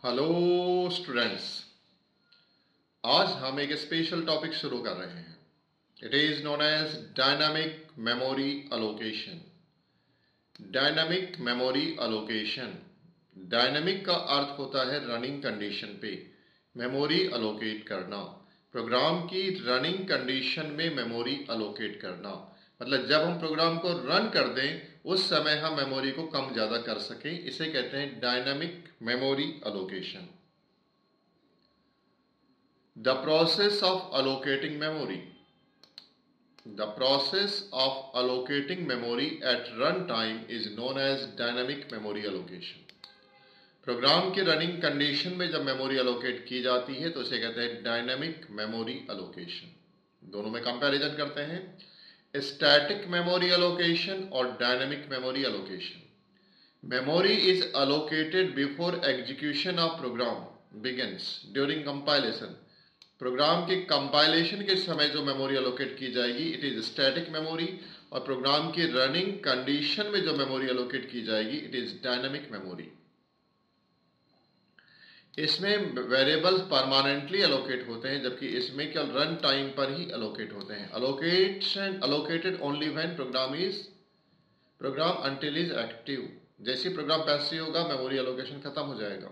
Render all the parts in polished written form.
Hello students. आज हम एक स्पेशल टॉपिक शुरू कर रहे हैं। It is known as dynamic memory allocation. Dynamic memory allocation. Dynamic का अर्थ होता है रनिंग कंडीशन पे मेमोरी अलोकेट करना। प्रोग्राम की रनिंग कंडीशन में मेमोरी अलोकेट करना मतलब जब हम प्रोग्राम को रन कर दें उस समय हम मेमोरी को कम ज़्यादा कर सकें, इसे कहते हैं dynamic memory allocation. The process of allocating memory. The process of allocating memory at runtime is known as dynamic memory allocation. Program की रनिंग कंडीशन में जब मेमोरी अलोकेट की जाती है तो उसे कहते हैं डायनामिक मेमोरी अलोकेशन। दोनों में कंपैरिजन करते हैं, स्टैटिक मेमोरी अलोकेशन और dynamic memory allocation. Memory is allocated before execution of program begins during compilation. Program के कंपाइलेशन के समय जो मेमोरी अलोकेट की जाएगी इट इज स्टैटिक मेमोरी, और प्रोग्राम की रनिंग कंडीशन में जो मेमोरी अलोकेट की जाएगी इट इज डायनामिक मेमोरी। इसमें वेरिएबल्स परमानेंटली अलोकेट होते हैं जबकि इसमें केवल रन टाइम पर ही अलोकेट होते हैं। Allocation allocated only when program until is active. जैसे प्रोग्राम पैसिव होगा मेमोरी अलोकेशन खत्म हो जाएगा।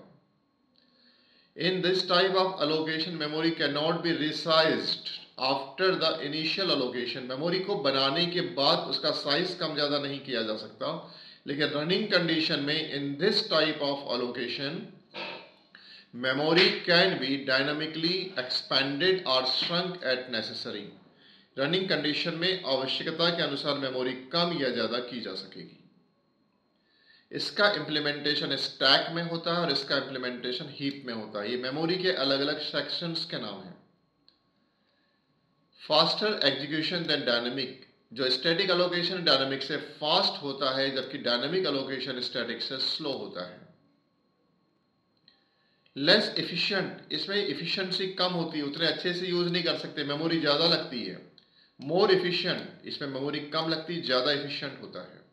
In this type of allocation, memory cannot be resized after the initial allocation. Memory को बनाने के बाद उसका साइज कम ज़्यादा नहीं किया जा सकता, लेकिन रनिंग कंडीशन में in this type of allocation, memory can be dynamically expanded or shrunk at necessary. Running condition में आवश्यकता के अनुसार मेमोरी कम या ज़्यादा की जा सकेगी। इसका इम्प्लीमेंटेशन स्टैक में होता है और इसका इम्प्लीमेंटेशन हीप में होता है। ये मेमोरी के अलग अलग सेक्शंस के नाम हैं। Faster execution than dynamic. जो स्टैटिक अलोकेशन डायनेमिक से फास्ट होता है जबकि डायनेमिक अलोकेशन स्टैटिक से स्लो होता है। लेस एफिशिएंट, इसमें एफिशिएंसी कम होती है, उतने अच्छे से यूज नहीं कर सकते, मेमोरी ज्यादा लगती है। मोर एफिशिएंट, इसमें मेमोरी कम लगती, ज्यादा एफिशिएंट होता है।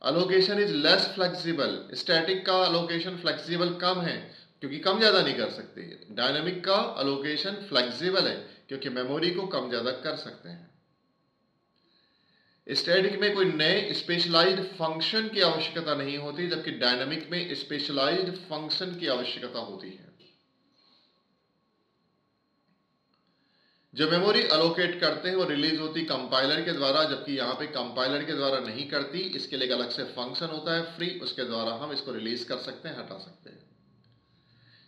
Allocation is less flexible. Static का अलोकेशन फ्लेक्सिबल कम है क्योंकि कम ज्यादा नहीं कर सकते। डायनामिक का अलोकेशन फ्लेक्सिबल है क्योंकि मेमोरी को कम ज्यादा कर सकते हैं। स्टैटिक में कोई नए स्पेशलाइज्ड फंक्शन की आवश्यकता नहीं होती जबकि डायनामिक में स्पेशलाइज्ड फंक्शन की आवश्यकता होती है। जो मेमोरी अलोकेट करते हैं वो रिलीज होती कंपाइलर के द्वारा, जबकि यहाँ पे कंपाइलर के द्वारा नहीं करती। इसके लिए एक अलग से फंक्शन होता है फ्री, उसके द्वारा हम इसको रिलीज कर सकते हैं, हटा सकते हैं।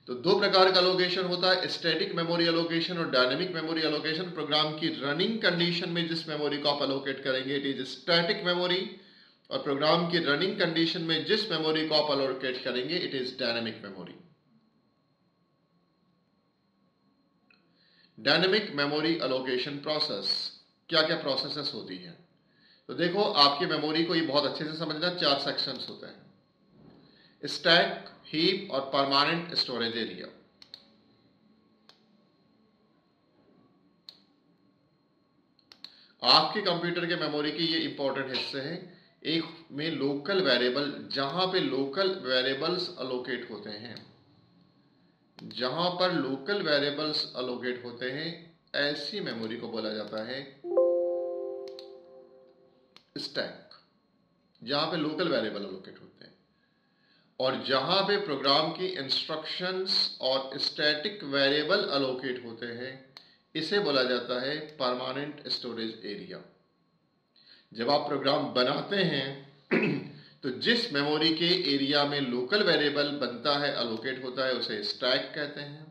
तो दो प्रकार का अलोकेशन होता है, स्टैटिक मेमोरी अलोकेशन और डायनेमिक मेमोरी अलोकेशन। प्रोग्राम की रनिंग कंडीशन में जिस मेमोरी को आप अलोकेट करेंगे इट इज स्टैटिक मेमोरी, और प्रोग्राम की रनिंग कंडीशन में जिस मेमोरी को आप अलोकेट करेंगे it is dynamic memory. Dynamic memory allocation process, क्या क्या प्रोसेसेस होती हैं? तो देखो, आपकी मेमोरी को ये बहुत अच्छे से समझना, 4 सेक्शंस होते हैं, स्टैक, हीप और परमानेंट स्टोरेज एरिया। आपके कंप्यूटर के मेमोरी के ये इंपॉर्टेंट हिस्से हैं। एक में लोकल वेरिएबल, जहां पे लोकल वेरिएबल्स अलोकेट होते हैं, जहां पर लोकल वेरिएबल्स अलोकेट होते हैं ऐसी मेमोरी को बोला जाता है स्टैक, जहां पे लोकल वेरिएबल अलोकेट होते हैं। और जहां पे प्रोग्राम की इंस्ट्रक्शंस और स्टैटिक वेरिएबल अलोकेट होते हैं इसे बोला जाता है परमानेंट स्टोरेज एरिया। जब आप प्रोग्राम बनाते हैं तो जिस मेमोरी के एरिया में लोकल वेरिएबल बनता है, अलोकेट होता है, उसे स्टैक कहते हैं।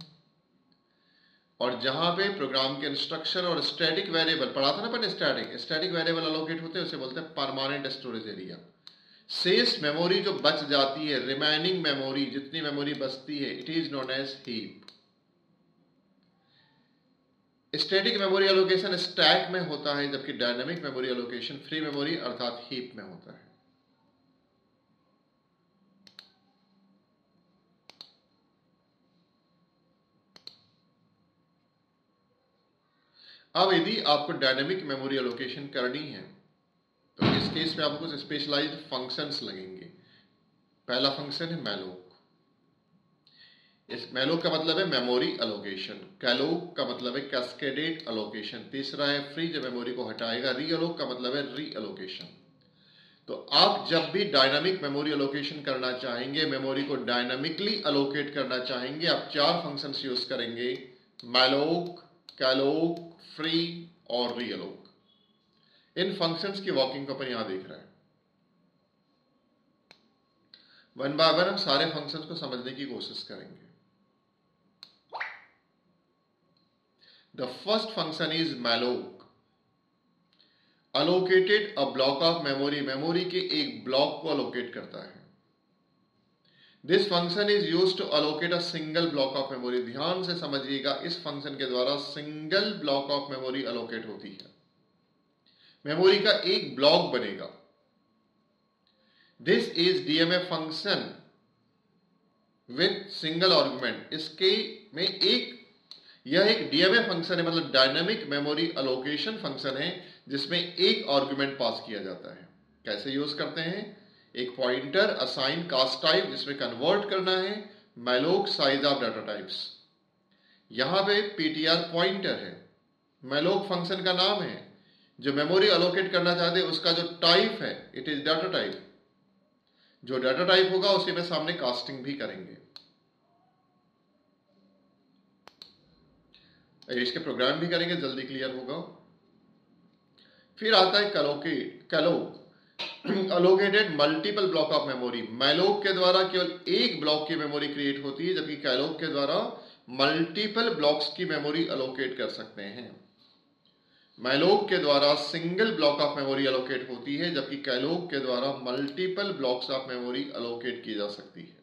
और जहां पे प्रोग्राम के इंस्ट्रक्शन और स्टैटिक वेरिएबल पढ़ा था ना अपन, स्टैटिक वेरिएबल अलोकेट होते हैं उसे बोलते हैं परमानेंट स्टोरेज एरिया। शेष मेमोरी जो बच जाती है, रिमेनिंग मेमोरी, जितनी मेमोरी बचती है, it is known as heap. Static memory allocation stack में होता है जबकि dynamic memory allocation free memory अर्थात हीप में होता है। अब यदि आपको डायनामिक मेमोरी एलोकेशन करनी है तो इस केस में आपको कुछ स्पेशलाइज्ड फंक्शंस लगेंगे। पहला फंक्शन है मैलोक। इस मैलोक का मतलब है मेमोरी अलोकेशन, कैलोक का मतलब है कैस्केडेड अलोकेशन, तीसरा है फ्री जो मेमोरी को हटाएगा, रीअलोक का मतलब है री अलोकेशन। तो आप जब भी डायनामिक मेमोरी अलोकेशन करना चाहेंगे, मेमोरी को डायनामिकली अलोकेट करना चाहेंगे, आप चार फंक्शंस यूज करेंगे, मैलोक, कैलोक, फ्री और रीअलोक। इन फंक्शंस की वर्किंग को अपन यहां देख रहे हैं। वन बाय वन हम सारे फंक्शंस को समझने की कोशिश करेंगे। The first function is malloc, allocated a block of memory, memory के एक ब्लॉक को अलोकेट करता है। This function is used to allocate a single block of memory, ध्यान से समझिएगा, इस फंक्शन के द्वारा single block of memory allocate होती है, मेमोरी का एक ब्लॉक बनेगा। This is DMA function with single argument, इसके में यह एक डीएमए फंक्शन है, मतलब डायनामिक मेमोरी अलोकेशन फंक्शन है, जिसमें एक आर्गुमेंट पास किया जाता है। कैसे यूज करते हैं? एक पॉइंटर असाइन कास्ट टाइप जिसमें कन्वर्ट करना है malloc size of data types. यहां पे पीटीआर पॉइंटर है, मैलोक फंक्शन का नाम है, जो मेमोरी अलोकेट करना चाहते हैं उसका जो टाइप है इट इज डाटा टाइप। जो डाटा टाइप होगा उसी में सामने कास्टिंग भी करेंगे। इसके प्रोग्राम भी करेंगे, जल्दी क्लियर होगा। फिर आता है calloc, allocated multiple block of memory, malloc के द्वारा केवल एक ब्लॉक की मेमोरी क्रिएट होती है, जबकि कैलोक के द्वारा मल्टीपल ब्लॉक्स की मेमोरी अलोकेट कर सकते हैं। मैलोक के द्वारा single block of memory allocate होती है, जबकि कैलोक के द्वारा multiple blocks of memory allocate की जा सकती है,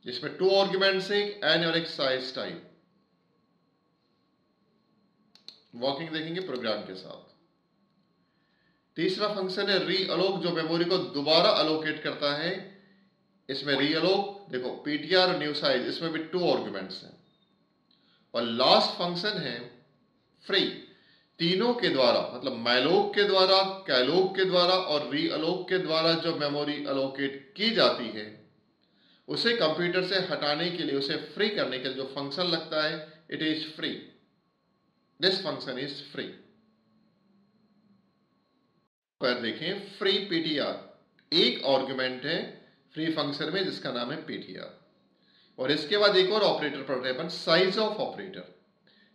जिसमें 2 आर्गुमेंट्स है, एन और एक साइज टाइप। वर्किंग देखेंगे प्रोग्राम के साथ। तीसरा फंक्शन है रीअलोक, जो मेमोरी को दोबारा अलोकेट करता है। इसमें रीअलोक देखो, पीटीआर और न्यू साइज, इसमें भी 2 आर्गुमेंट्स हैं। और लास्ट फंक्शन है फ्री, तीनों के द्वारा, मतलब मैलोक के द्वारा, कैलोक के द्वारा और रीअलोक के द्वारा जो मेमोरी अलोकेट की जाती है उसे कंप्यूटर से हटाने के लिए, उसे फ्री करने के लिए जो फंक्शन लगता है it is free. This function is free. पर देखें फ्री पीटीआर, एक आर्गुमेंट है फ्री फंक्शन में जिसका नाम है पीटीआर। और इसके बाद एक और ऑपरेटर पढ़ रहे हैं अपन, size of operator.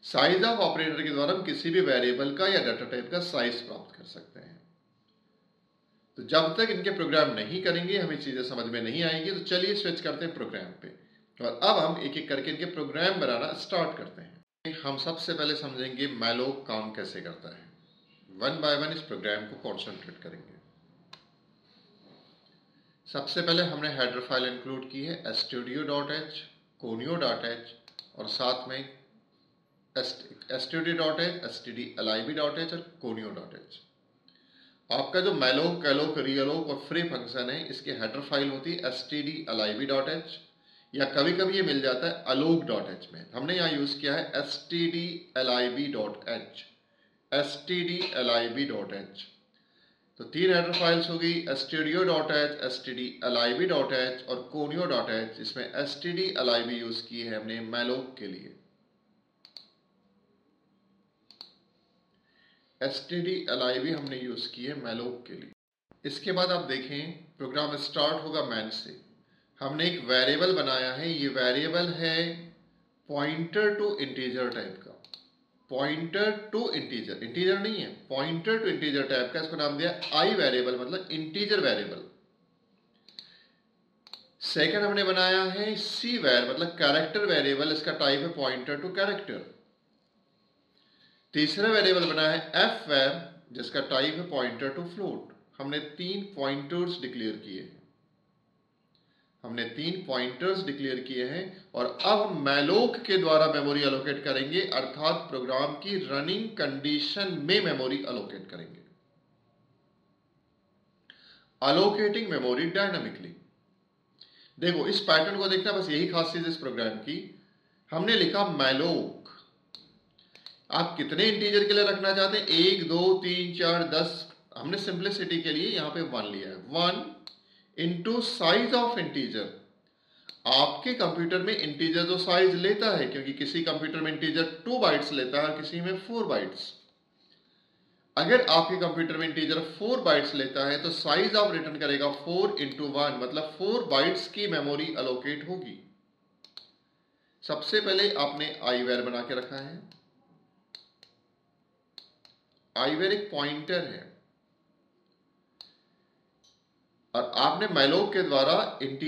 Size of operator के द्वारा हम किसी भी वेरिएबल का या डाटा टाइप का साइज प्राप्त कर सकते हैं। तो जब तक इनके प्रोग्राम नहीं करेंगे हमें चीजें समझ में नहीं आएंगी। तो चलिए स्विच करते हैं प्रोग्राम पे, और अब हम एक एक करके इनके प्रोग्राम बनाना स्टार्ट करते हैं। हम सबसे पहले समझेंगे मैलोक काम कैसे करता है। वन बाय वन इस प्रोग्राम को कॉन्सेंट्रेट करेंगे। सबसे पहले हमने हेडर फाइल इंक्लूड की है studio.h, conio.h और साथ में studio.h, stdlib.h और conio.h। आपका जो मैलोक, कैलोक, रीअलोक और फ्री फंक्शन है, इसकी हेडर फाइल होती है stdlib.h, या कभी कभी ये मिल जाता है alok.h में। हमने यहाँ यूज किया है stdlib.h, stdlib.h। तो 3 हेडर फाइल्स होगी, studio.h, stdlib.h और conio.h। इसमें stdlib यूज की है हमने मैलोक के लिए, stdlib हमने यूज की है मैलोक के लिए। इसके बाद आप देखें प्रोग्राम स्टार्ट होगा मैन से। हमने एक वेरिएबल बनाया है, ये वेरिएबल है पॉइंटर टू इंटीजर टाइप का, पॉइंटर टू इंटीजर, इंटीजर नहीं है, पॉइंटर टू इंटीजर टाइप का। इसको नाम दिया आई वेरिएबल, मतलब इंटीजर वेरिएबल। सेकंड हमने बनाया है सी वेर, मतलब कैरेक्टर वेरिएबल, इसका टाइप है पॉइंटर टू कैरेक्टर। तीसरा वेरिएबल बना है एफ वेर, जिसका टाइप है पॉइंटर टू फ्लोट। हमने 3 पॉइंटर्स डिक्लेयर किए हैं, हमने 3 पॉइंटर्स डिक्लेयर किए हैं। और अब हम मैलोक के द्वारा मेमोरी अलोकेट करेंगे, अर्थात प्रोग्राम की रनिंग कंडीशन में मेमोरी अलोकेट करेंगे। Allocating memory dynamically. देखो इस पैटर्न को देखना, बस यही खास चीज इस प्रोग्राम की। हमने लिखा मैलोक, आप कितने इंटीजर के लिए रखना चाहते हैं, 1 2 3 4 10। हमने सिंपलिसिटी के लिए यहां पे 1 लिया है, 1 इनटू साइज ऑफ इंटीजर। आपके कंप्यूटर में इंटीजर जो साइज लेता है, क्योंकि किसी कंप्यूटर में इंटीजर 2 बाइट्स लेता है और किसी में 4 बाइट्स। अगर आपके कंप्यूटर में इंटीजर 4 बाइट्स लेता है तो साइज ऑफ रिटर्न करेगा 4 इंटू 1, मतलब 4 बाइट्स की मेमोरी अलोकेट होगी। सबसे पहले आपने आईवेर बना के रखा है। आईवेर एक पॉइंटर है और आपने मैलोक के द्वारा एक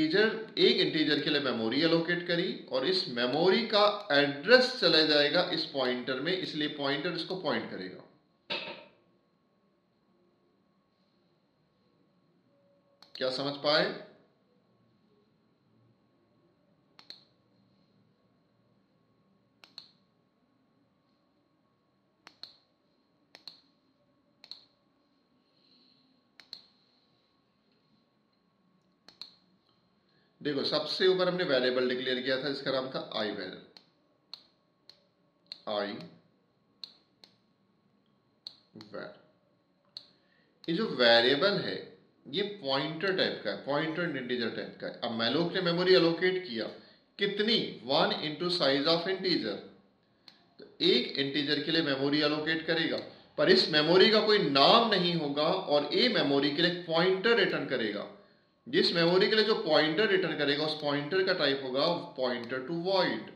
इंटीजर के लिए मेमोरी एलोकेट करी और इस मेमोरी का एड्रेस चला जाएगा इस पॉइंटर में, इसलिए पॉइंटर इसको पॉइंट करेगा। क्या समझ पाए? देखो, सबसे ऊपर हमने वेरिएबल डिक्लेयर किया था, इसका नाम था आईवेर। ये जो वेरिएबल है ये पॉइंटर टाइप का है, पॉइंटर इंटीजर टाइप का है। अब मैलोक ने मेमोरी एलोकेट किया कितनी, 1 इंटू साइज ऑफ इंटीजर। तो एक इंटीजर के लिए मेमोरी एलोकेट करेगा, पर इस मेमोरी का कोई नाम नहीं होगा और ये मेमोरी के लिए पॉइंटर रिटर्न करेगा। जिस मेमोरी के लिए जो पॉइंटर रिटर्न करेगा उस पॉइंटर का टाइप होगा पॉइंटर टू वॉइड।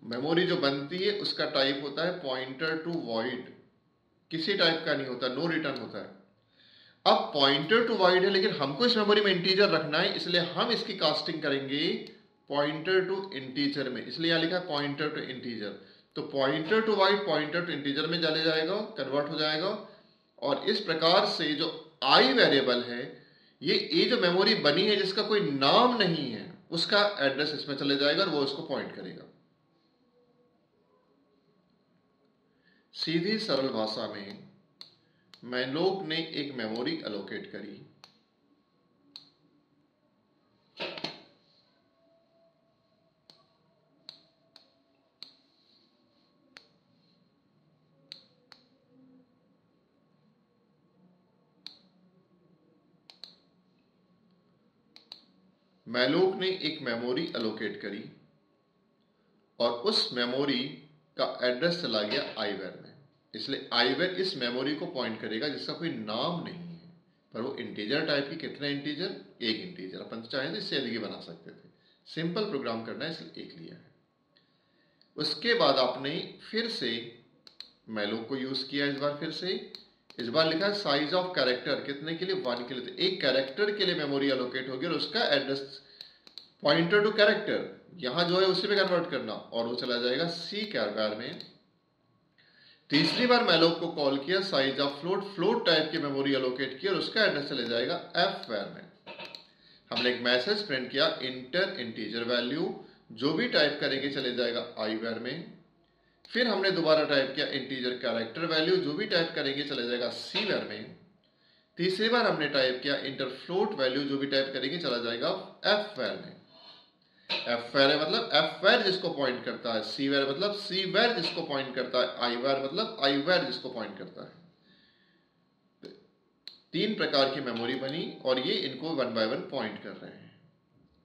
मेमोरी जो बनती है उसका टाइप होता है पॉइंटर टू वॉइड, किसी टाइप का नहीं होता, नो रिटर्न होता है। अब पॉइंटर टू वॉइड है लेकिन हमको इस मेमोरी में इंटीजर रखना है, इसलिए हम इसकी कास्टिंग करेंगे पॉइंटर टू इंटीजर में, इसलिए यहां लिखा है पॉइंटर टू इंटीजर। तो pointer to void pointer to integer में चले जाएगा, कन्वर्ट हो जाएगा। और इस प्रकार से जो आई वेरिएबल है, ये जो मेमोरी बनी है जिसका कोई नाम नहीं है, उसका एड्रेस इसमें चले जाएगा और वो उसको पॉइंट करेगा। सीधी सरल भाषा में मैलोक ने एक मेमोरी एलोकेट करी। मैलोक ने एक मेमोरी एलोकेट करी और उस मेमोरी का एड्रेस चला गया आईवेर में, इसलिए आईवेर इस मेमोरी को पॉइंट करेगा जिसका कोई नाम नहीं है, पर वो इंटीजर टाइप की। कितने इंटीजर? एक इंटीजर। अपन चाहें तो इससे अधिक ही बना सकते थे, सिंपल प्रोग्राम करना है इसलिए एक लिया है। उसके बाद आपने फिर से मैलोक को यूज किया, इस बार लिखा है साइज ऑफ कैरेक्टर, कितने के लिए? 1 के लिए। तो एक कैरेक्टर के लिए मेमोरी एलोकेट होगी और उसका एड्रेस पॉइंटर टू कैरेक्टर यहां जो है उसी में कन्वर्ट करना और वो चला जाएगा सी कैरेक्टर में। तीसरी बार मैलोक को कॉल किया, साइज ऑफ फ्लोट टाइप की मेमोरी एलोकेट किया और उसका एड्रेस चले जाएगा एफ वेयर में। हमने एक मैसेज प्रिंट किया, इंटर इंटीजर वैल्यू, जो भी टाइप करेंगे चले जाएगा आई वेयर में। फिर हमने दोबारा टाइप किया इंटीजर कैरेक्टर वैल्यू, जो भी टाइप करेंगे चले जाएगा सी वेयर में। तीसरी बार हमने टाइप किया इंटर फ्लोट वैल्यू, जो भी टाइप करेंगे चला जाएगा एफ वेयर में। एफ वेयर है मतलब एफ वेयर जिसको पॉइंट करता है, सी वेयर मतलब सी वेयर जिसको पॉइंट करता है, आई वेयर मतलब आई वेयर जिसको पॉइंट करता है। 3 प्रकार की मेमोरी बनी और ये इनको 1 बाय 1 पॉइंट कर रहे हैं।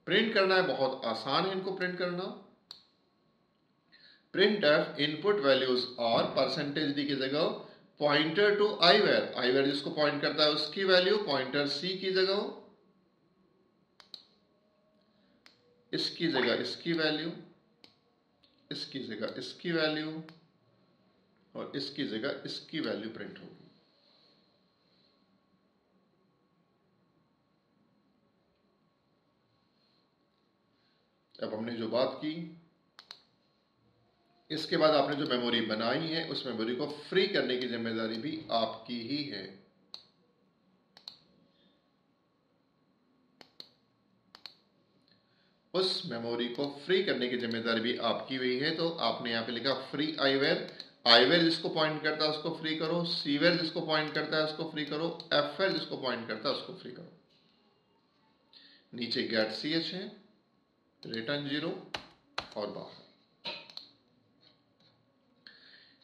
प्रिंट करना है, बहुत आसान है इनको प्रिंट करना। प्रिंट एफ इनपुट वैल्यूज और परसेंटेज डी की जगह पॉइंटर टू आईवेयर, आईवेयर जिसको पॉइंट करता है उसकी वैल्यू, पॉइंटर सी की जगह इसकी जगह इसकी वैल्यू, इसकी जगह इसकी वैल्यू और इसकी जगह इसकी वैल्यू प्रिंट होगी। अब हमने जो बात की, इसके बाद आपने जो मेमोरी बनाई है उस मेमोरी को फ्री करने की जिम्मेदारी भी आपकी ही है। उस मेमोरी को फ्री करने की जिम्मेदारी भी आपकी हुई है। तो आपने यहां पे लिखा फ्री आईवेयर, आईवेयर जिसको पॉइंट करता है उसको फ्री करो, सीवेयर जिसको पॉइंट करता है उसको फ्री करो, एफवेयर जिसको पॉइंट करता है उसको फ्री करो। नीचे गेट ch है, रिटर्न 0 और बाहर।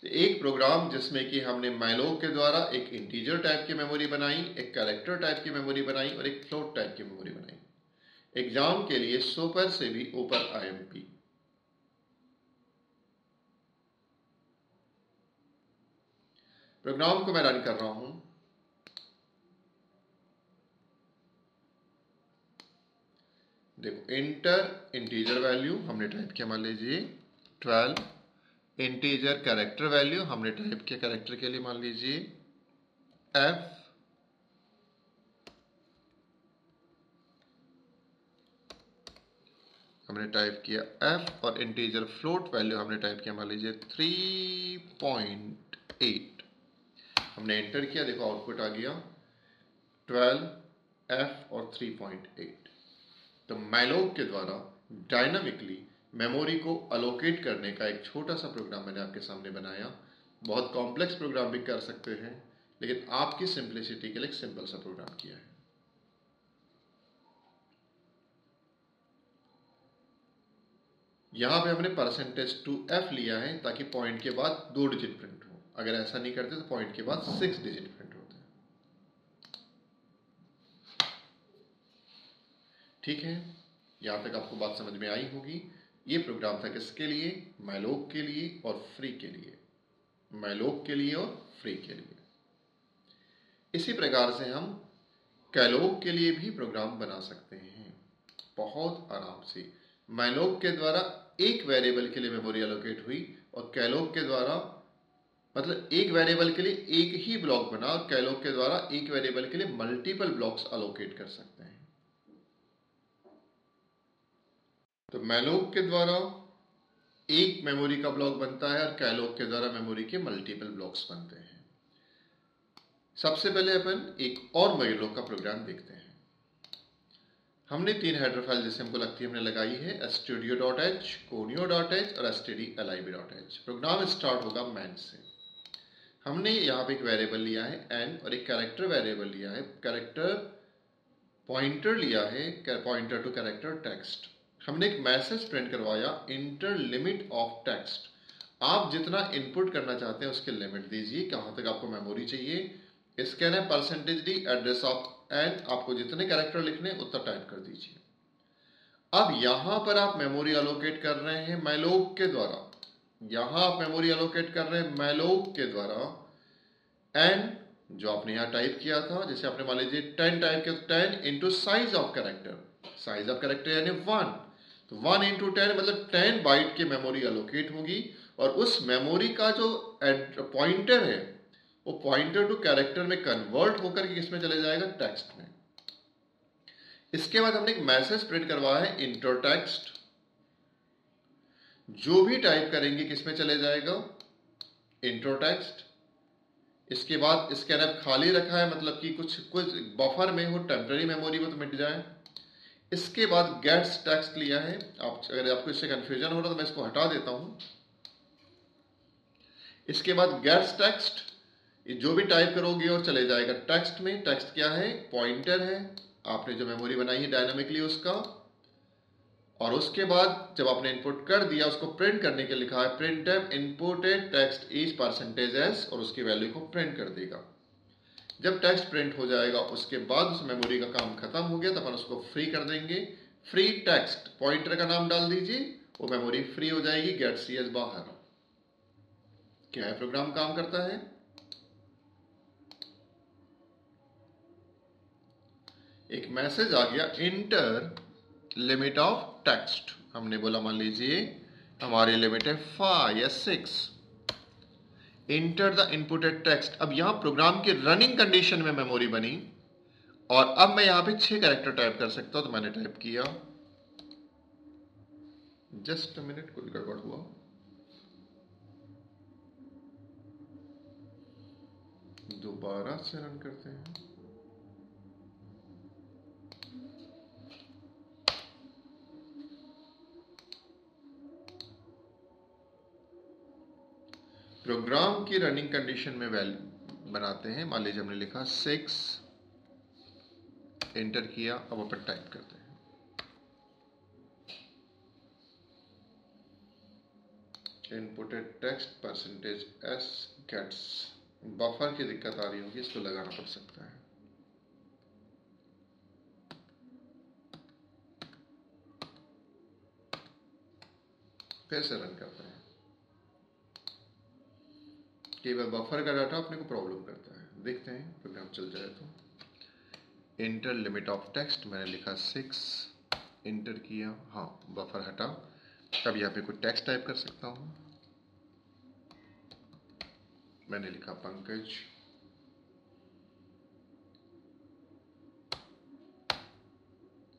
एक प्रोग्राम जिसमें कि हमने मैलोक के द्वारा एक इंटीजर टाइप की मेमोरी बनाई, एक कैरेक्टर टाइप की मेमोरी बनाई और एक फ्लोट टाइप की मेमोरी बनाई। एग्जाम के लिए 100 पर से भी ऊपर IMP। प्रोग्राम को मैं रन कर रहा हूं। देखो, इंटर इंटीजर वैल्यू हमने टाइप किया, मान लीजिए 12। इंटीजर कैरेक्टर वैल्यू हमने टाइप किया, कैरेक्टर के लिए मान लीजिए F। हमने टाइप किया F और इंटीजर फ्लोट वैल्यू हमने टाइप किया, मान लीजिए 3.8। हमने एंटर किया, देखो आउटपुट आ गया 12 F और 3.8। तो मैलोक के द्वारा डायनामिकली मेमोरी को अलोकेट करने का एक छोटा सा प्रोग्राम मैंने आपके सामने बनाया। बहुत कॉम्प्लेक्स प्रोग्राम भी कर सकते हैं, लेकिन आपकी सिंप्लिसिटी के लिए एक सिंपल सा प्रोग्राम किया है। यहां पे हमने %2f लिया है ताकि पॉइंट के बाद 2 डिजिट प्रिंट हो। अगर ऐसा नहीं करते तो पॉइंट के बाद 6 डिजिट प्रिंट होते हैं। ठीक है, यहां तक आपको बात समझ में आई होगी। ये प्रोग्राम था किसके लिए? मैलोक के लिए और फ्री के लिए। मैलोक के लिए और फ्री के लिए। इसी प्रकार से हम कैलोक के लिए भी प्रोग्राम बना सकते हैं बहुत आराम से। मैलोक के द्वारा एक वेरिएबल के लिए मेमोरी एलोकेट हुई और कैलोक के द्वारा, मतलब एक वेरिएबल के लिए एक ही ब्लॉक बना और कैलोक के द्वारा एक वेरिएबल के लिए मल्टीपल ब्लॉक्स एलोकेट कर सकते हैं। तो मैलोक के द्वारा एक मेमोरी का ब्लॉक बनता है और कैलोक के द्वारा मेमोरी के मल्टीपल ब्लॉक्स बनते हैं। सबसे पहले अपन एक और मैलोक का प्रोग्राम देखते हैं। हमने 3 हेडर फाइल जैसे हमको लगती है हमने लगाई है, studio.h, conio.h और stdlib.h। प्रोग्राम स्टार्ट होगा मैन से। हमने यहाँ पे एक वेरिएबल लिया है n और एक कैरेक्टर वेरिएबल लिया है, कैरेक्टर पॉइंटर लिया है, पॉइंटर टू कैरेक्टर टेक्स्ट। हमने एक मैसेज प्रिंट करवाया, इंटर लिमिट ऑफ टेक्स्ट। आप जितना इनपुट करना चाहते हैं उसके लिमिट दीजिए, कहां तक आपको मेमोरी चाहिए। स्कैन है %d एड्रेस ऑफ n, आपको जितने कैरेक्टर लिखने उतना टाइप कर दीजिए। अब यहां पर आप मेमोरी एलोकेट कर रहे हैं मैलोक के द्वारा। यहां आप मेमोरी एलोकेट कर रहे हैं मैलोक के द्वारा n, जो आपने यहां टाइप किया था, जैसे आपने मान लीजिए 10 टाइप किया, 10 into size of character. Size of character यानी 1, तो 1 इंटू 10 मतलब 10 बाइट की मेमोरी एलोकेट होगी। और उस मेमोरी का जो पॉइंटर है वो पॉइंटर टू कैरेक्टर में कन्वर्ट होकर के किसमें चले जाएगा? टेक्स्ट में। इसके बाद हमने एक मैसेज प्रिंट करवाया है, इंटर टेक्स्ट। जो भी टाइप करेंगे किसमें चले जाएगा? Inter text. इसके बाद स्कैनर खाली रखा है, मतलब कि कुछ बफर में हो, टेम्पररी मेमोरी में तो मिट जाए। इसके बाद गेट्स टेक्स्ट लिया है। अगर आपको इससे कंफ्यूजन हो रहा तो मैं इसको हटा देता हूं। इसके बाद गेट्स टेक्स्ट, जो भी टाइप करोगे और चले जाएगा टेक्स्ट में। टेक्स्ट क्या है? पॉइंटर है, आपने जो मेमोरी बनाई है डायनामिकली उसका। और उसके बाद जब आपने इनपुट कर दिया, उसको प्रिंट करने के लिखा है printf inputted text is %s और उसकी वैल्यू को प्रिंट कर देगा। जब टेक्स्ट प्रिंट हो जाएगा उसके बाद उस मेमोरी का काम खत्म हो गया तो अपन उसको फ्री कर देंगे। फ्री टेक्स्ट, पॉइंटर का नाम डाल दीजिए, वो मेमोरी फ्री हो जाएगी, गेट cs बाहर। क्या है प्रोग्राम काम करता है? एक मैसेज आ गया, इंटर लिमिट ऑफ टेक्स्ट। हमने बोला मान लीजिए हमारी लिमिट है 5 या 6। Enter the inputted text. अब यहां प्रोग्राम की रनिंग कंडीशन में मेमोरी बनी और अब मैं यहां पे 6 कैरेक्टर टाइप कर सकता हूं, तो मैंने टाइप किया। जस्ट अ मिनट, कुछ गड़बड़ हुआ। दोबारा से रन करते हैं। प्रोग्राम की रनिंग कंडीशन में वैल्यू बनाते हैं। मान लीजिए हमने लिखा 6, एंटर किया। अब अपन टाइप करते हैं। Inputted text percentage s gets, buffer की दिक्कत आ रही होगी, इसको लगाना पड़ सकता है। फिर से रन करते हैं, केवल बफर का डाटा अपने को प्रॉब्लम करता है। देखते हैं प्रोग्राम चल जाए तो। इंटर लिमिट ऑफ टेक्स्ट मैंने लिखा 6, इंटर किया, हाँ बफर हटा। अब यहाँ पे कोई टेक्स्ट टाइप कर सकता हूँ, मैंने लिखा पंकज।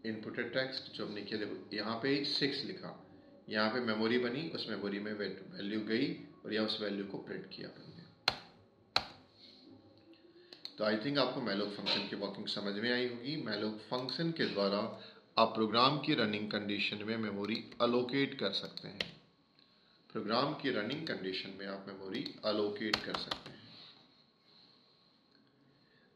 इनपुटेड टेक्स्ट जो हमने किया, देखो यहाँ पे 6 लिखा, यहाँ पे मेमोरी बनी, उस मेमोरी में वैल्यू गई और यहाँ उस वैल्यू को प्रिंट किया हमने। तो आई थिंक आपको मैलोक फंक्शन की वर्किंग समझ में आई होगी। मैलोक फंक्शन के द्वारा आप प्रोग्राम की रनिंग कंडीशन में मेमोरी अलोकेट कर सकते हैं। प्रोग्राम की रनिंग कंडीशन में आप मेमोरी अलोकेट कर सकते हैं।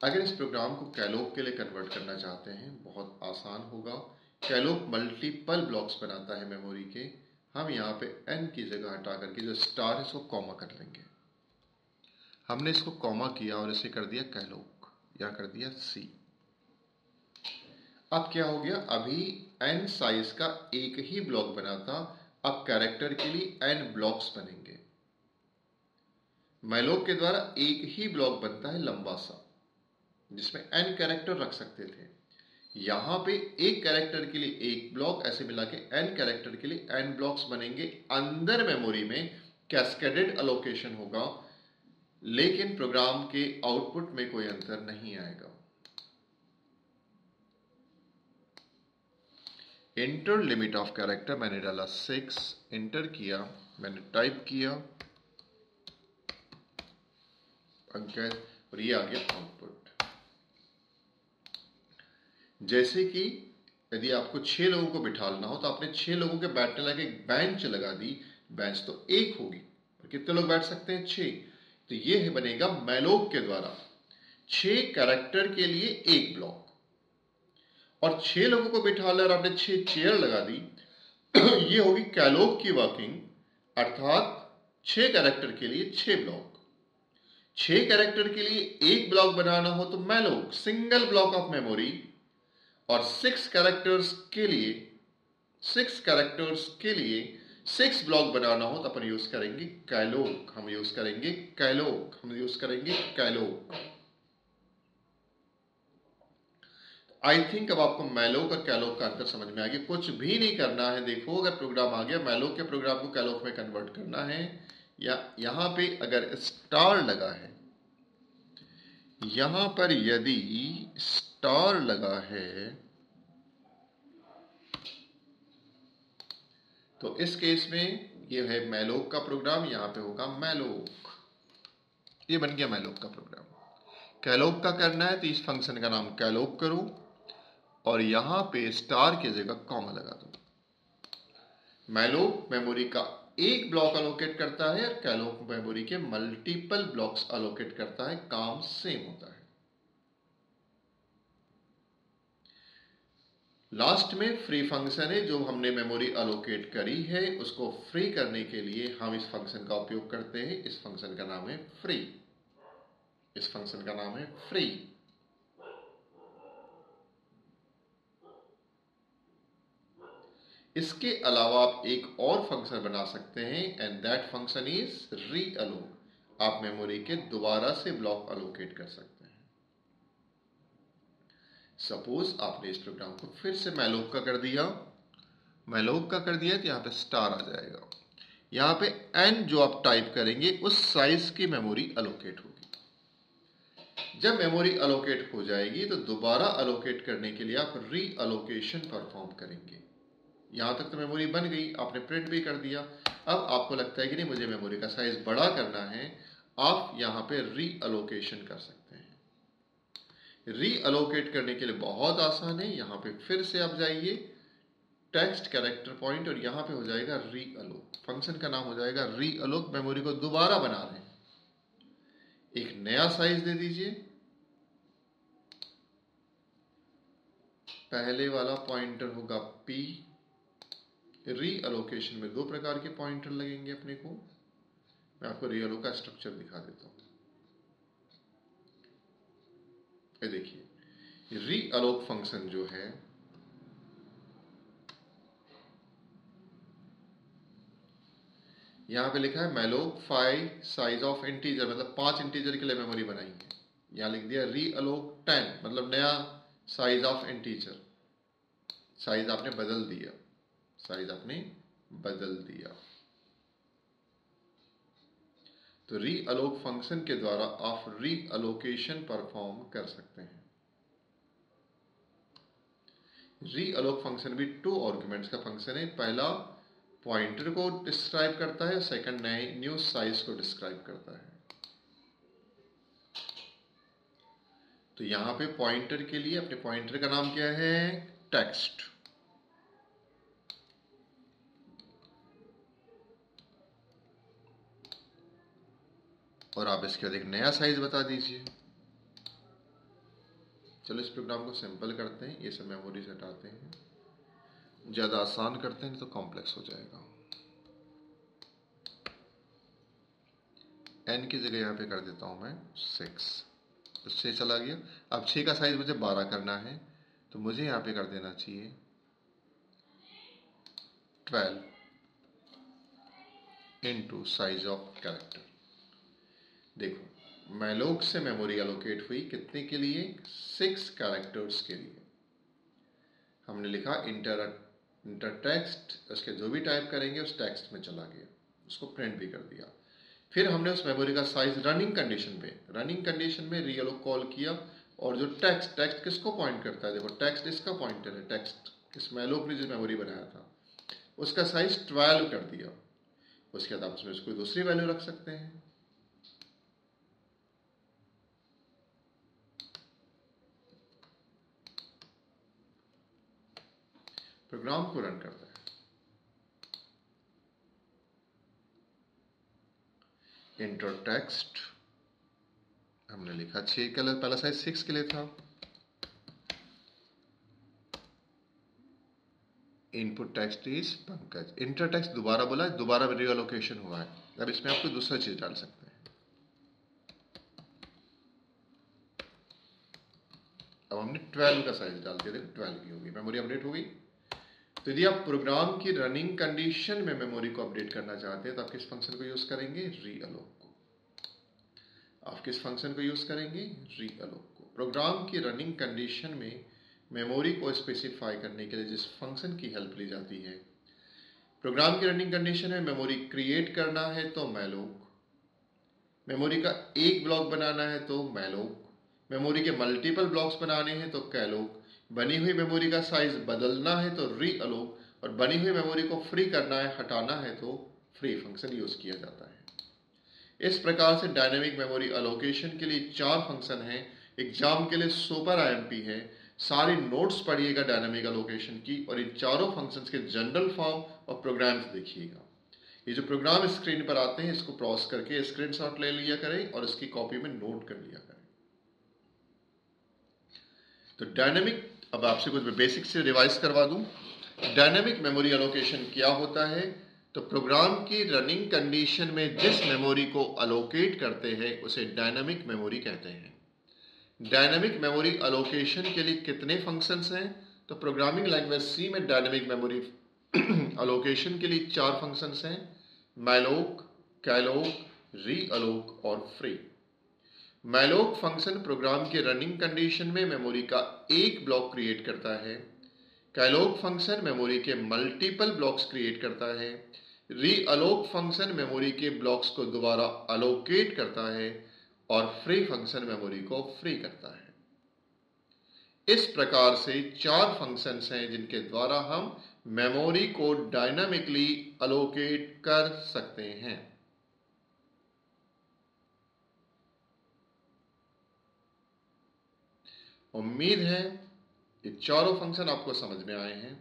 अगर इस प्रोग्राम को कैलोप के लिए कन्वर्ट करना चाहते हैं, बहुत आसान होगा। कैलोप मल्टीपल ब्लॉक्स बनाता है मेमोरी के। हम यहाँ पे n की जगह हटा करके जो स्टार है इसको कॉमा कर लेंगे। हमने इसको कॉमा किया और इसे कर दिया कैलोप, या कर दिया C। अब क्या हो गया, अभी n साइज का एक ही ब्लॉक बना था, अब कैरेक्टर के लिए n ब्लॉक्स बनेंगे। मैलोक के द्वारा एक ही ब्लॉक बनता है लंबा सा, जिसमें n कैरेक्टर रख सकते थे। यहां पे एक कैरेक्टर के लिए एक ब्लॉक, ऐसे मिला के n कैरेक्टर के लिए n ब्लॉक्स बनेंगे। अंदर मेमोरी में कैस्केडेड अलोकेशन होगा, लेकिन प्रोग्राम के आउटपुट में कोई अंतर नहीं आएगा। इंटर लिमिट ऑफ कैरेक्टर मैंने डाला 6, इंटर किया, मैंने टाइप किया पंकज, और ये आ गया आउटपुट। जैसे कि यदि आपको 6 लोगों को बिठाना हो तो आपने 6 लोगों के बैठने लगे एक बेंच लगा दी, बेंच तो एक होगी, और कितने लोग बैठ सकते हैं, 6। तो ये बनेगा मैलोक के द्वारा 6 कैरेक्टर के लिए एक ब्लॉक, और 6 लोगों को बिठाना और आपने 6 चेयर लगा दी। ये होगी कैलोप की वर्किंग, अर्थात 6 कैरेक्टर के लिए 6 ब्लॉक। 6 कैरेक्टर के लिए एक ब्लॉक बनाना हो तो malloc single block of memory, और 6 कैरेक्टर्स के लिए 6 ब्लॉक बनाना हो तो अपन यूज करेंगे कैलोक। हम यूज करेंगे कैलोक। आई थिंक अब आपको मैलोक और कैलोक का अंतर समझ में आ गया। कुछ भी नहीं करना है, देखो अगर प्रोग्राम आ गया, मैलोक के प्रोग्राम को कैलोक में कन्वर्ट करना है, या यहां पे अगर स्टार लगा है, यहां पर यदि स्टार लगा है तो इस केस में ये है मैलोक का प्रोग्राम, यहां पे होगा मैलोक। ये बन गया मैलोक का प्रोग्राम। कैलोक का करना है तो इस फंक्शन का नाम कैलोक करो और यहां पे स्टार की जगह कॉमा लगा दो। मैलोक मेमोरी का एक ब्लॉक अलोकेट करता है और कैलोक मेमोरी के मल्टीपल ब्लॉक्स अलोकेट करता है, काम सेम होता है। लास्ट में फ्री फंक्शन है, जो हमने मेमोरी अलोकेट करी है उसको फ्री करने के लिए हम इस फंक्शन का उपयोग करते हैं। इस फंक्शन का नाम है फ्री। इस फंक्शन का नाम है फ्री। इसके अलावा आप एक और फंक्शन बना सकते हैं, एंड दैट फंक्शन इज रीअलोक। आप मेमोरी के दोबारा से ब्लॉक अलोकेट कर सकते हैं। सपोज आपने इस प्रोग्राम को फिर से मैलोक का कर दिया, तो यहां पे स्टार आ जाएगा। यहां पे n जो आप टाइप करेंगे उस साइज की मेमोरी अलोकेट होगी। जब मेमोरी अलोकेट हो जाएगी तो दोबारा अलोकेट करने के लिए आप री अलोकेशन परफॉर्म करेंगे। यहां तक तो मेमोरी बन गई, आपने प्रिंट भी कर दिया। अब आपको लगता है कि नहीं मुझे मेमोरी का साइज बड़ा करना है, आप यहां पे री अलोकेशन कर सकते हैं। री अलोकेट करने के लिए बहुत आसान है, यहां पे फिर से आप जाइए टेक्स्ट कैरेक्टर पॉइंट और यहां पे हो जाएगा री अलोक। फंक्शन का नाम हो जाएगा री अलोक। मेमोरी को दोबारा बना रहे हैं, एक नया साइज दे दीजिए। पहले वाला पॉइंटर होगा P, रीअलोकेशन में दो प्रकार के पॉइंटर लगेंगे अपने को। मैं आपको रीअलो का स्ट्रक्चर दिखा देता हूं। ये देखिए, रीअलोक फंक्शन जो है यहां पे लिखा है मैलोक 5 साइज ऑफ इंटीजर, मतलब 5 इंटीजर के लिए मेमोरी बनाई है। यहां लिख दिया रीअलोक 10, मतलब नया साइज ऑफ इंटीजर। साइज आपने बदल दिया, साइज आपने बदल दिया। तो रीअलोक फंक्शन के द्वारा आप रीअलोकेशन परफॉर्म कर सकते हैं। रीअलोक फंक्शन भी 2 आर्गुमेंट्स का फंक्शन है। पहला पॉइंटर को डिस्क्राइब करता है, सेकंड नए न्यू साइज को डिस्क्राइब करता है। तो यहां पे पॉइंटर के लिए अपने पॉइंटर का नाम क्या है? टेक्स्ट। और आप इसके बाद एक नया साइज बता दीजिए। चलो इस प्रोग्राम को सिंपल करते हैं, ये सब मेमोरी से हटाते हैं, ज्यादा आसान करते हैं तो कॉम्प्लेक्स हो जाएगा। n की जगह यहां पे कर देता हूं मैं 6, तो 6 चला गया। अब 6 का साइज मुझे 12 करना है, तो मुझे यहां पे कर देना चाहिए 12 इंटू साइज ऑफ कैरेक्टर। देखो, मैलोक से मेमोरी एलोकेट हुई कितने के लिए? 6 कैरेक्टर्स के लिए। हमने लिखा इंटर टेक्स्ट, उसके जो भी टाइप करेंगे उस टेक्स्ट में चला गया, उसको प्रिंट भी कर दिया। फिर हमने उस मेमोरी का साइज रनिंग कंडीशन में रीअलोक कॉल किया, और जो टेक्स्ट किसको पॉइंट करता है? देखो, टेक्स्ट इसका पॉइंटर है, टेक्स्ट इस मैलोक ने जो मेमोरी बनाया था उसका साइज 12 कर दिया। उसके बाद आप उसमें कोई दूसरी वैल्यू रख सकते हैं। प्रोग्राम को रन करता है। इंटर टेक्स्ट हमने लिखा 6 के लिए, पहला साइज 6 के लिए था। Input text is Pankaj. Inter text दोबारा बोला, दोबारा रीअलोकेशन हुआ है। अब इसमें आप कोई दूसरा चीज डाल सकते हैं। अब हमने 12 का साइज डाल दिया, देखो 12 की होगी, मेमोरी अपडेट हो गई। तो यदि आप प्रोग्राम की रनिंग कंडीशन में मेमोरी को अपडेट करना चाहते हैं तो आप किस फंक्शन को यूज करेंगे? रीअलोक को। आप किस फंक्शन को यूज करेंगे? रीअलोक को। प्रोग्राम की रनिंग कंडीशन में मेमोरी को स्पेसिफाई करने के लिए जिस फंक्शन की हेल्प ली जाती है, प्रोग्राम की रनिंग कंडीशन में मेमोरी क्रिएट करना है तो मैलोक, मेमोरी का एक ब्लॉक बनाना है तो मैलोक, मेमोरी के मल्टीपल ब्लॉक्स बनाने हैं तो कैलोक, बनी हुई मेमोरी का साइज बदलना है तो रीअलोक, और बनी हुई मेमोरी को फ्री करना है, हटाना है तो फ्री फंक्शन यूज किया जाता है। इस प्रकार से डायनेमिक मेमोरी अलोकेशन के लिए 4 फंक्शन हैं। एग्जाम के लिए सुपर आईएमपी है। सारी नोट्स पढ़िएगा डायनेमिक अलोकेशन की, और इन चारों फंक्शंस के जनरल फॉर्म और प्रोग्राम्स देखिएगा। ये जो प्रोग्राम स्क्रीन पर आते हैं इसको पॉज करके स्क्रीनशॉट ले लिया करें और इसकी कॉपी में नोट कर लिया करें। तो डायनेमिक, अब आपसे कुछ बेसिक से रिवाइज करवा दूं। डायनेमिक मेमोरी एलोकेशन क्या होता है? तो प्रोग्राम की रनिंग कंडीशन में जिस मेमोरी को अलोकेट करते हैं उसे डायनेमिक मेमोरी कहते हैं। डायनेमिक मेमोरी अलोकेशन के लिए कितने फंक्शंस हैं? तो प्रोग्रामिंग लैंग्वेज सी में डायनेमिक मेमोरी अलोकेशन के लिए 4 फंक्शंस हैं: मैलोक, कैलोक, रीअलोक और फ्री। मैलोक फंक्शन प्रोग्राम के रनिंग कंडीशन में मेमोरी का एक ब्लॉक क्रिएट करता है। कैलोक फंक्शन मेमोरी के मल्टीपल ब्लॉक्स क्रिएट करता है। रीअलोक फंक्शन मेमोरी के ब्लॉक्स को दोबारा अलोकेट करता है, और फ्री फंक्शन मेमोरी को फ्री करता है। इस प्रकार से 4 फंक्शंस हैं जिनके द्वारा हम मेमोरी को डायनामिकली अलोकेट कर सकते हैं। उम्मीद है ये चारों फंक्शन आपको समझ में आए हैं।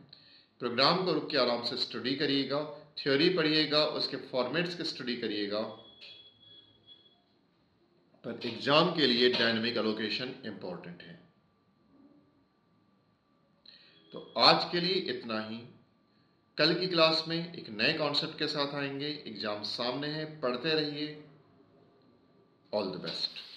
प्रोग्राम को रुक के आराम से स्टडी करिएगा, थ्योरी पढ़िएगा, उसके फॉर्मेट्स की स्टडी करिएगा, पर एग्जाम के लिए डायनेमिक एलोकेशन इंपॉर्टेंट है। तो आज के लिए इतना ही। कल की क्लास में एक नए कॉन्सेप्ट के साथ आएंगे। एग्जाम सामने है, पढ़ते रहिए। All the best.